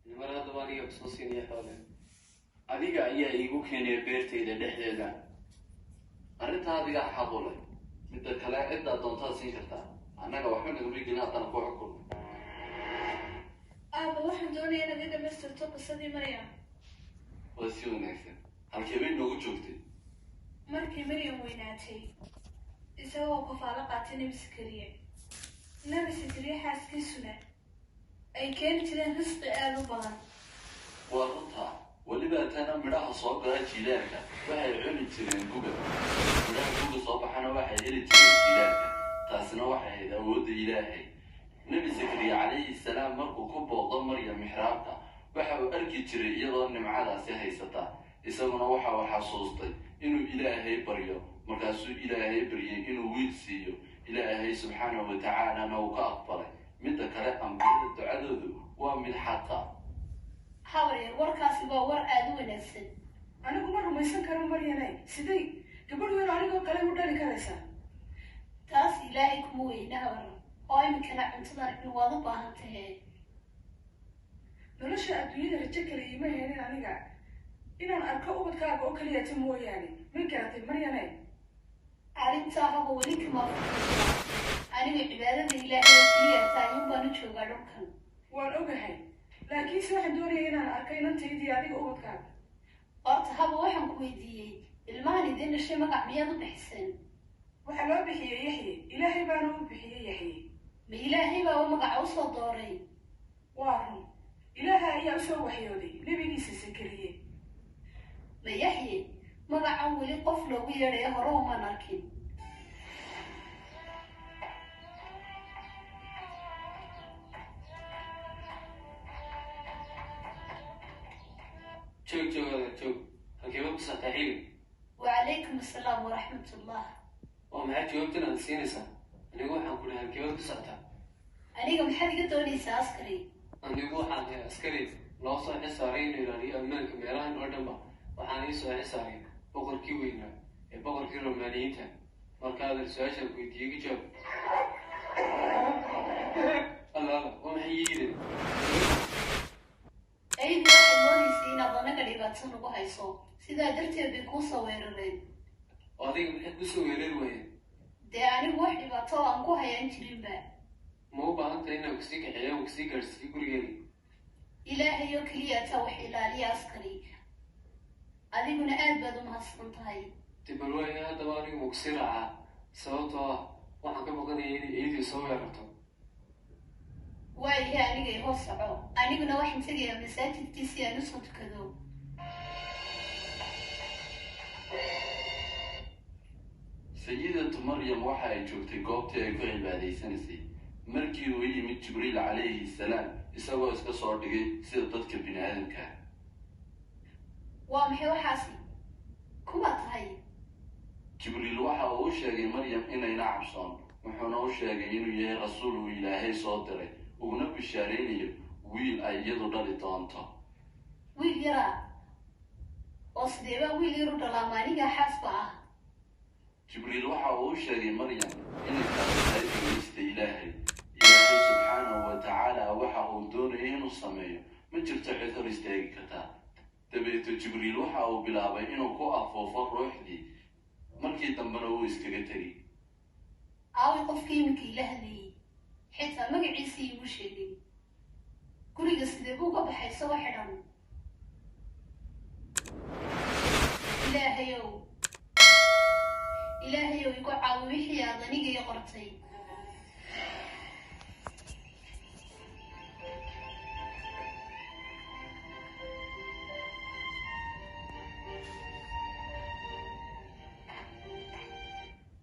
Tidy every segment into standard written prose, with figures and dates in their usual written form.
nimanada waaniga soo siinaya xoole adiga ayaa iigu keenay beertayda dhexdeeda arrinta adiga xaq u leh midda kale cidda doontaa siin kartaa annaga waxba nagama gelin haddana ku xukumo waxaan doonayaa inaad i dhamaystirto qisadii Maryam. waa si wanaagsan halkee bay noogu joogtay markii Maryam weynaatay isagoo kafaalo qaatay Nabi Sakariya. Nabi Sakariya xaaskiisuna ay keeni jireen risqi aad u badan. waa runtaa weliba tana midhaha soo gala jiilaarka waxay cuni jireen guga midhaha guga soo baxana waxay heli jireen jiilaarka taasina waxay ahayd awoodda ilaahay nabi zakariya calayhi salaam markuu ku booqdo maryam mixraabka waxa uu arki jiray iyadoo nimcadaasi haysata isaguna waxa uu xasuustay inuu ilaahay baryo markaasuu ilaahay baryay inuu wiil siiyo ilaahay subxaanahu wa tacaalana uu ka aqbalay midda kale ambiyada ducadoodu waa mid xaqa habareen warkaasi waa war aad u wanaagsan. anigu ma rumaysan karo Maryamay sidee gabadh weyn anigoo kale u dhali karaysaa taas ilaahay kuma weyna habar oo imikana cuntadan in waad u baahan tahay nolosha adduunyada rajo kale ima helin aniga inaan arko ubadkaaga oo kaliya ta mooyaane min garatay Maryamay arrintaa haba weli kama aniga cibaadada ilaahay oo kaliya taayun baan u joogaa dhulkan waan ogahay laakiinse waxaan doonayaa inaan arkay inantaydii adiga ubadkaaga horta haba waxaan ku weydiiyey ilmahan idin dhashay magac miyaad u bixiseen waxaa loo bixiyey Yaxye ilaahay baana u bixiyey Yaxye ma ilaahay baa magaca u soo dooray waa run ilaahay ayaa u soo waxyooday nabigiisa Sakariye ma Yaxye magacan weli qof loogu yeedhayo hore umaan arkin joog halkeeba ku sataxiin وعليكم السلام ورحمة الله ومعاك جوابتنا نسينيسا anigu waxaan ku dhahay halkeeba ku socotaa aniga maxaad iga doonaysaa askari anigu waxaan tahay askari loo soo xisaaray inuu ilaaliyo ammaanka meelahan oo dhanba waxaan ii soo xisaaray boqorkii weynaa ee boqorkii romaaniyiinta markaadan su-aashaan ku weydiiyey ka jawaab alla waa maxay yiideen aydu waxaad moodaysay inaad anaga dhibaato nagu hayso sidaa darteed bay kuu soo weerareen adiga maxay ku soo weerari waayeen dee anigu wax dhibaato oo aan ku hayaan jirinba ma u baahan tahay inaan kusii kaxeeyo aan kusii gaadhsiiyo gurigeeda ilaahay oo keliya taa wax ilaaliya askari adiguna aad baad u mahadsan tahay dibal waaya haddaba anigu ma kusii raacaa sababtoo ah waxaan ka baqanaya inay iyadii soo weerarto waayahay anigay hoos soco aniguna waxaan tegayaa masaajidkii si aan usoo tukado sayidatu maryam waxa ay joogtay goobtii ay ku cibaadaysanaysay markii uu yimid jibriil calayhi salaam isagoo iska soo dhigay sida dadka bini aadamka waa maxay waxaasi kuma tahay jibriil waxa uu u sheegay maryam inayna cabsoon wuxuuna u sheegay inuu yahay rasuul uu ilaahay soo diray uguna bishaaraynayo wiil ay iyadu dhali doonto wiil yaraa oo sidee baa wiil yaru dhalaa maaniga xaasba ah jibriil waxa uu u sheegay maryam inay tahay dhagaysta ilaahay subxaanahu wa tacaala waxa uu doonayay inuu sameeyo ma jirto cid hor istaagi kartaa dabeeto jibriil waxa uu bilaabay inuu ku afuufo ruuxdii markii dambena uu iskaga tegi aawi qofkii iminka ila hadlayay xitaa magaciisii iigu sheegay guriga sidee buu ka baxay isagoo xidhan ilaahayow igu caawi wixii aad aniga ii qortay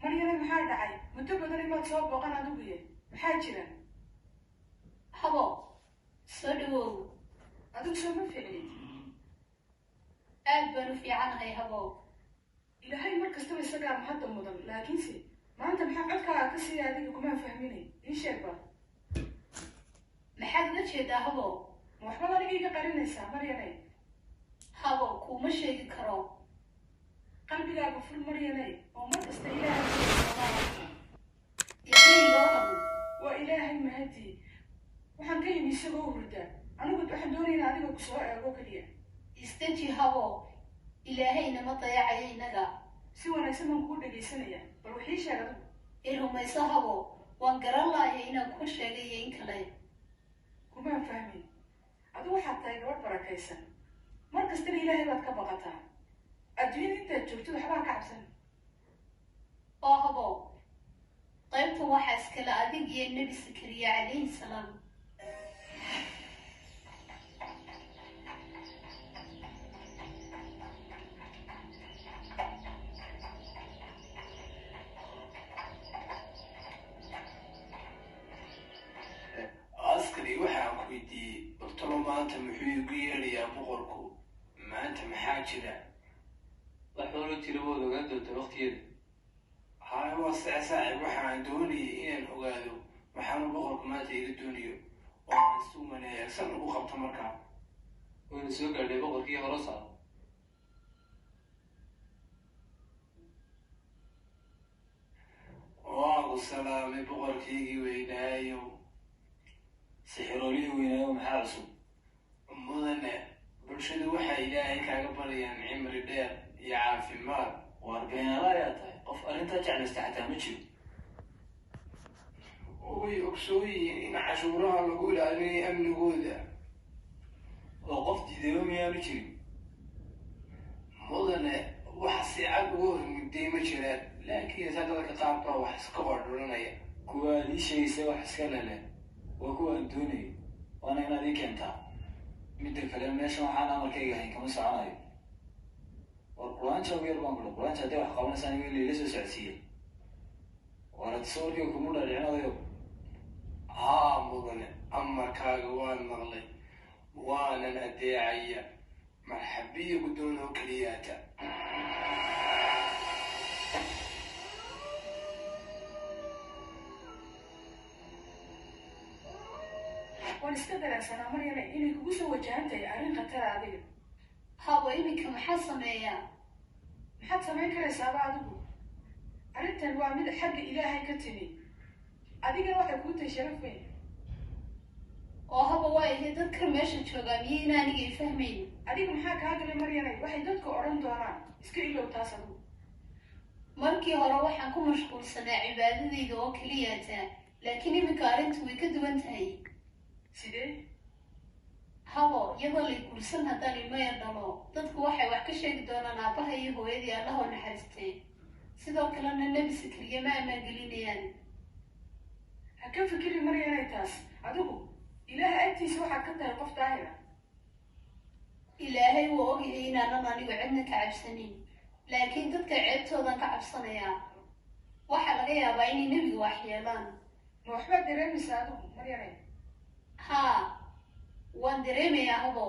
Maryamay maxaa dhacay muddo badan imaad soo booqan adigu yahay maxaa jira habo soo dhawow adigu soo ma ficlid aad baan u fiicanahay habo ilaahay mar kastaba isagaa mahadda mudan laakiinse maanta maxaa codkaaga ka siiya adiga kumaan fahminay ii sheeg ba maxaad uga jeedaa habo ma waxbaad aniga iga qarinaysaa Maryamay habo kuuma sheegi karo qalbigaaga fur Maryamay oo mar kasta ilaahay yaqayga wadan waa ilaahay mahadi waxaan ka yimi isagoo hurda anigu waxaan doonaynaa adiga ku soo eego keliya. istaji habo ilaahayna ma dayacayo inaga. Si wanaagsan baan kugu dhegaysanaya, bal wixii sheeg adigu. rumayso habo, waan garan lahay inaan ku sheegayo in kale. Kumaan fahmin. Adigu waxaad tahay gabadh barakaysan, mar kastana ilaahay baad ka baqataa. adduunyada intaad joogtid waxbaa ka cabsan. oo habo qaybta waxaa iskale adig iyo nebi Sakariya calayhi salaam. askari waxaan ku weydiiyey bartolo maanta muxuu igu yeedhayaa boqorku maanta maxaa jira wax hore jira waad ogaan doontaa waqtigeeda haya waa saaxiib waxaan doonayay inaan ogaado waxaanu boqorku maanta iga doonayo oo aan si wanaagsan ugu qabto markaa wayna soo gaadhay boqorkii hore socda waagu salaamay boqorkaygii weynaayo sixiroolihii weynaayo maxaa cusub mudane bulshadu waxay ilaahay kaaga baryaan cimri dheer iyo caafimaad waar beenaala ayaa tahay qof arrintaa jeclaysta xataa ma jiro way ogsoon yihiin in cashuuraha lagu ilaalinayo amnigooda oo qof diidayba miyaanu jirin mudane wax si cad uga hormugday ma jiraan laakiin sa dadka qaar baa wax iska qordhuranaya kuwa aad ii sheegaysa wax iska lele waa kuwa aan doonayo waana inaad ii keentaa midda kale meeshan waxaan amarkayga ahayn kama soconayo war quraanjo yar baan kula quraanjo hadday wax qabanaysaa aniga in layla soo socodsiiya waana tasawirkayga kuma dhaadhicinayo haa mudane amarkaaga waan maqlay waanan adeecaya marxabiya guddoon oo keliyaata waan iska dareensanaa maryane inay kugu soo wajahan tahay arrin khatara adiga. habo iminka maxaa sameeyaa? maxaad samayn karaysaaba adigu? arrintan waa mid xagga ilaahay ka timi, adigana waxay kuu tahay sharaf weyn. oo haba waa ihe dadka meesha joogaa miyo in aniga i fahmayn. adiga maxaa kaa galay maryane? waxay dadku odhan doonaan iska ilow taas adigu. markii hore waxaan ku mashquulsanaa cibaadadayda oo keliyaata, laakiin iminka arrintu way ka duwan tahay. sidee? habo iyadoo lay guursan haddaan ilmo yar dhalo, dadku waxay wax ka sheegi doonaan aabbaha iyo hooyadii allahoo naxariistay. sidoo kalena nebi Sakariya ma ammaangelinayaan. ha ka fikiri maryane taas adigu. ilaahay agtiisa waxaad ka tahay qof daahira. ilaahay wuu ogyahay inaanan anigu cidna ka cabsanin, laakiin dadka ceebtoodan ka cabsanayaa. waxaa laga yaabaa inay nebiga wax yeelaan. ma waxbaad dareemaysaa adigu maryane? haa waan dareemayaa habo,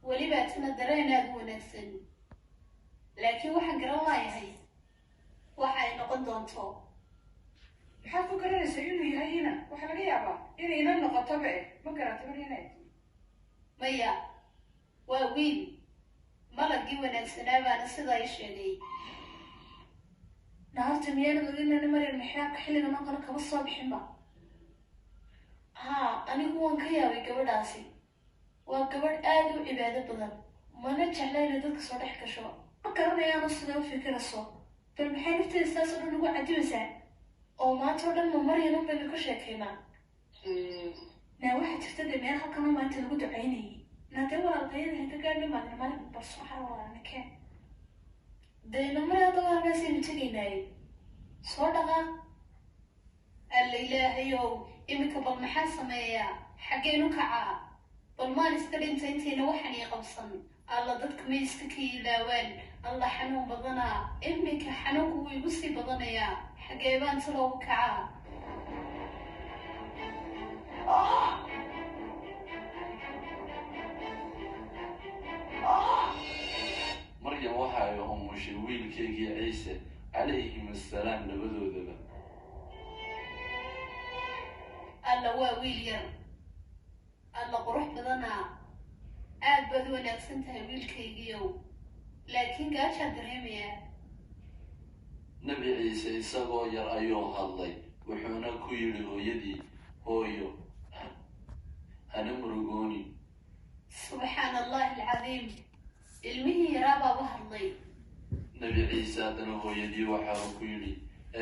welibaa tana dareen aad u wanaagsan, laakiin waxaan garan laayahay waxa ay noqon doonto. maxaad ku garanaysaa inuu yahay ina? waxaa laga yaabaa inayna noqotoba ma garata maryane? maya waa wiil, malagii wanaagsanaa baana sidaa i sheegay. naarta miyaanad ogeynana maryan maxraabka xilligan oo kale kama soo bixinba? haa anigu waan ka yaabay gabadhaasi. waa gabadh aad u cibaado badan, mana jecla inay dadka soo dhex gasho. ma garanayaano sida u fikirayso, bal maxay nafteeda saas oo dhan ugu cadibaysaa? oo maanta oo dhan ma maryan un baynu ka sheekaynaa? naa waxaa jirta dee meel halkanoo maanta lagu ducaynayay. naadee walaalkayada haka gaadhi maagna maalin balso waxaa walaalnikeen dayna mar hadda halkaasaynu tegaynaaye. soo dhaqaa alla ilaahayow, iminka bal maxaa sameeyaa? xaggeenu kacaa? bal maan iska dhinta intayna waxaan ii qabsan. alla dadka may iska ka ilaawaan. alla xanuun badanaa, iminka xanuunku wuu igu sii badanayaa. xaggee baan taloogu kacaa? maryam waxa ay umushay wiilkeygii ciise calayhim assalaam labadoodaba. alla waa wiil yar, alla qurux badanaa, aad baad u wanaagsan tahay wiilkaygiiow, laakiin gaajaa dareemayaa. nebi ciise isagoo yar ayuu hadlay, wuxuuna ku yidhi hooyadii, hooyo hana murugooni, العظيم ilmihii yaraa baaba hadlay nebi ciise haddana hooyadii waxa uu ku yidhi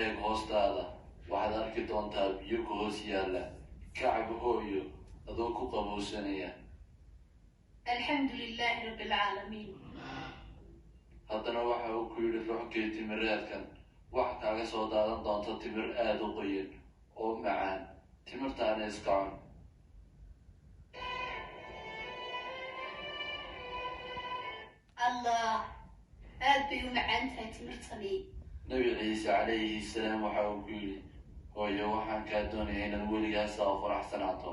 eeg hoostaada waxaad arki doontaa biyo ku hoos yaalla kacab hooyo adoo ku qabowsanaya alxamdu lilaahi rabbi alcaalamiin haddana waxa uu ku yidhi ruuxkii timireedkan wax kaaga soo daadan doonta timir aada u qoyan oo macaan timirtaana iska cun allah aad bay u macaan tahay timirtani nebi ciise calayhi salaam waxa uu ku yidhi hooyo waxaan kaa doonaya inaad weligaasa oo faraxsanaato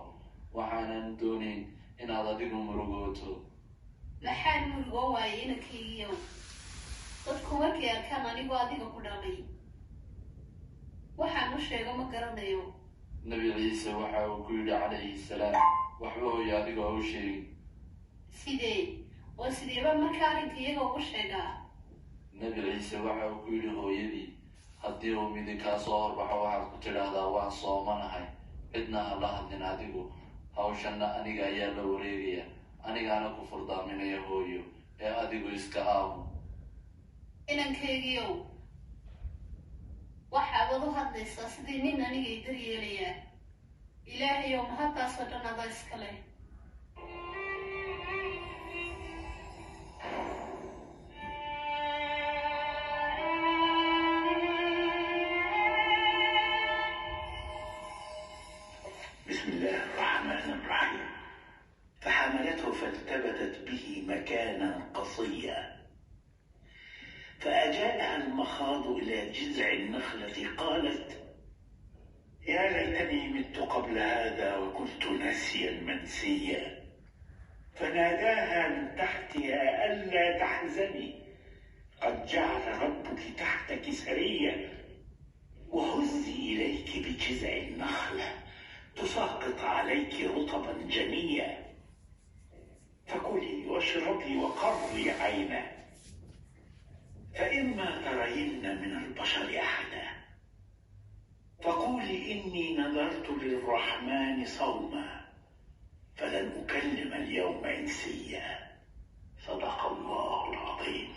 waxaanan doonayn inaad adigu murugooto maxaan murugoo waayay inankaygiyow dadku markay arkaan anigoo adiga ku dhalay waxaan u sheego ma garanayo nebi ciise waxa uu ku yidhi calayhi salaam waxba hooyo adigoo u sheegin sidee oo sideeba markaa arrinka iyaga ugu sheegaa nebi ciise waxa uu ku yidhi hooyadii haddii uu midi kaa soo horbaxo waxaad ku tidhaahdaa waan soomanahay cidna ha la hadlin adigu hawshanna aniga ayaa la wareegaya anigaana ku furdaaminaya hooyo ee adigu iska aamu inankaygiiow waxaabad u hadlaysaa sidii nin anigay daryeelayaa ilaahayow mahaddaasoo dhan adaa iska leh بسم الله الرحمن الرحيم فحملته فالتبتت به مكانا قصيا فأجاءها المخاض إلى جذع النخلة قالت يا ليتني مت قبل هذا وكنت ناسيا منسيا فناداها من تحتها ألا تحزني قد جعل ربك تحتك سريا وهزي إليك بجذع النخلة تساقط عليك رطبا جنيا فكلي واشربي وقري عينا فإما ترين من البشر أحدا فقولي إني نذرت للرحمن صوما فلن أكلم اليوم إنسيا صدق الله العظيم